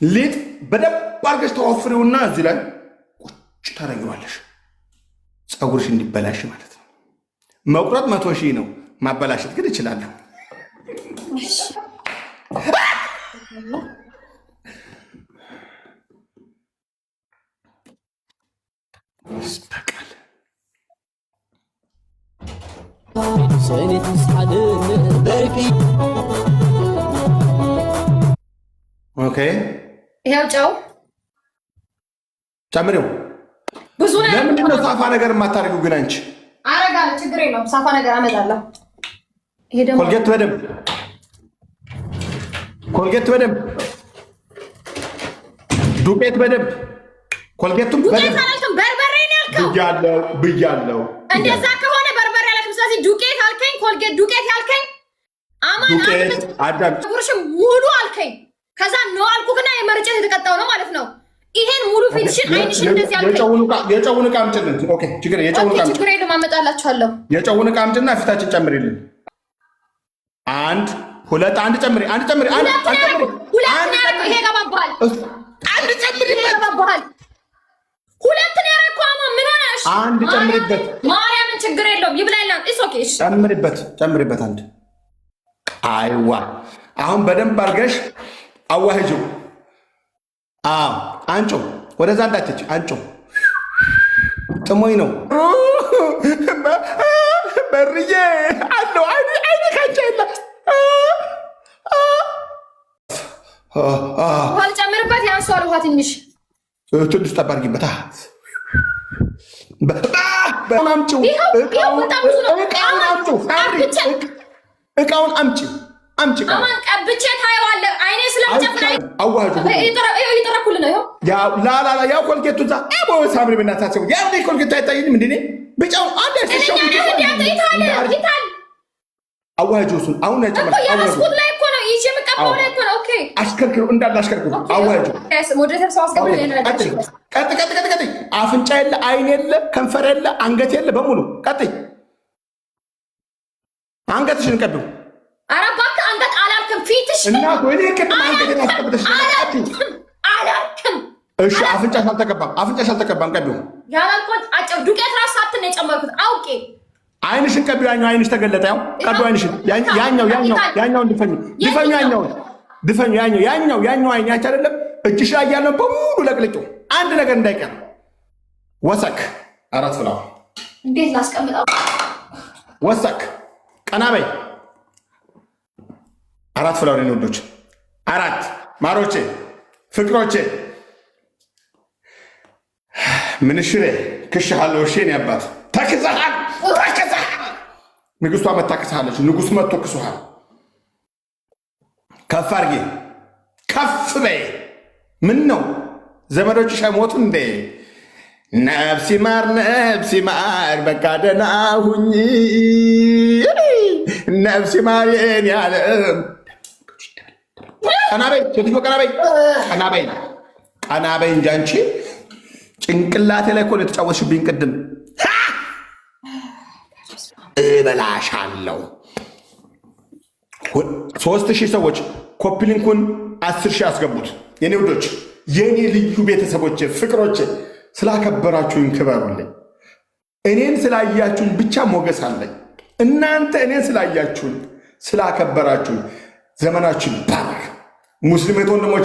ሊጥ በደንብ አድርገሽ ተወፍሪውና እዚህ ላይ ቁጭ ታደርጊዋለሽ። ፀጉርሽ እንዲበላሽ ማለት ነው። መቁረጥ 100,000 ነው፣ ማበላሸት ግን እችላለሁ። ኦኬ ይሄው ጨው ጨምሪው። ብዙ ነው። ለምንድን ነው ሳፋ ነገር የማታደርጊው ግን አንቺ? አረጋለሁ፣ ችግር የለውም። ሳፋ ነገር አመጣለሁ። ይሄ ደግሞ ኮልጌት በደንብ ዱቄት በደንብ ኮልጌቱም በደንብ በርበሬ ነው ያልከው ብያለሁ። እንደዛ ከሆነ በርበሬ አልከኝ። ስለዚህ ዱቄት አልከኝ፣ ኮልጌት ዱቄት ያልከኝ አማን ዱቄት አዳም ፀጉርሽም ሙሉ አልከኝ። ከዛ ነው አልኩህና የመርጨት የተቀጣው ነው ማለት ነው። ይሄን ሙሉ ፊትሽን አይንሽን እንደዚህ አልከኝ። የጨውን ዕቃ አምጪልን። ኦኬ ችግር የጨውን ዕቃ ችግር የለም አመጣላችኋለሁ። የጨውን ዕቃ አምጪና ፊታችን ጨምሪልን። አንድ ሁለት አንድ ጨምሪ አንድ ጨምሪ አንድ ይሄ ገባባል። አንድ ጨምሪበት ገባባል። ሁለት ነው ያረኩ። አማን ምን ሆነሽ? አንድ ጨምሪበት። ማርያምን ችግር የለውም ይብላይላም። ኢስ ኦኬ ጨምሪበት አንድ። አይዋ አሁን በደንብ አድርገሽ አዋህጂው። አዎ አንጮ ወደዛ እንዳትች አንጮ። ጥሞኝ ነው በርዬ አለው አይኔ ካንቺ የለ ውሃ ልጨምርበት። ያንሷል ውሃ ትንሽ ጠብ አድርጊበት። አምጪው እቃውን አምጪ አማን ቀብቼ ታየዋለህ። አይኔ ስለምጨፍናይ አዋጁ እየጠረኩልህ ነው። ያው ኮልጌቱ ዛ ሳምሪ ብናታቸው ያ ኮልጌቱ አይታየኝም እንዴ? ብጫው አንድ አዋጁ እሱን አሁን ያስኩት ላይ እኮ ነው ይዤ የምቀባው ላይ እኮ ነው። ኦኬ አሽከርክሩ እንዳለ አሽከርክሩ። አዋጁ ሞዴሬተር ሰው አስገብ ቀጥ አፍንጫ የለ አይን የለ ከንፈር የለ አንገት የለ በሙሉ ቀጥይ። አንገትሽን ቀቢው። ኧረ እባክህ አንገት አላልክም። ፊትሽ እና ወይኔ ቅድም አንገቴን አስቀብተሽ አላልክም። እሺ አፍንጫሽ አልተቀባም። ቀቢው ያላልኩት አጨው ዱቄት ራስ ሳትን ነው የጨመርኩት አውቄ። አይንሽን ቀቢው። ያኛው አይንሽ ተገለጠ። ያው ቀቢው አይንሽን። ያኛው ድፈኙ። ያኛው አይኛች አይደለም እጅሽ ላይ ያለው በሙሉ ለቅልቂው። አንድ ነገር እንዳይቀር። ወሰክ አራት ፍላው እንዴት ላስቀምጣው? ወሰክ ቀና በይ። አራት ፍላው ነው ወዶች። አራት ማሮቼ ፍቅሮቼ ምንሽሬ ክሽሃለሁ። እሺ እኔ አባት ተክዘሃል። ንግስቷ መታክሳለች። ንጉስ መጥቶ ክሱሃል። ከፍ አድርጌ ከፍ በይ። ምን ነው ዘመዶችሽ አይሞቱ እንዴ? ነፍሲ ማር በቃ ደህና ሁኚ። ነፍሲ ማር የኔ ዓለም። ቀና በይ ሴትዮ፣ ቀና በይ እንጂ አንቺ ጭንቅላቴ ላይ እኮ ነው የተጫወትሽብኝ ቅድም። እበላሻለሁ። 3,000 ሰዎች ኮፒሊንኩን 10,000 ያስገቡት። የኔ ውዶች፣ የኔ ልዩ ቤተሰቦች፣ ፍቅሮች ስላከበራችሁኝ ክበሩልኝ። እኔን ስላያችሁኝ ብቻ ሞገስ አለኝ። እናንተ እኔን ስላያችሁኝ ስላከበራችሁኝ ዘመናችሁ ይባረክ። ሙስሊም ወንድሞች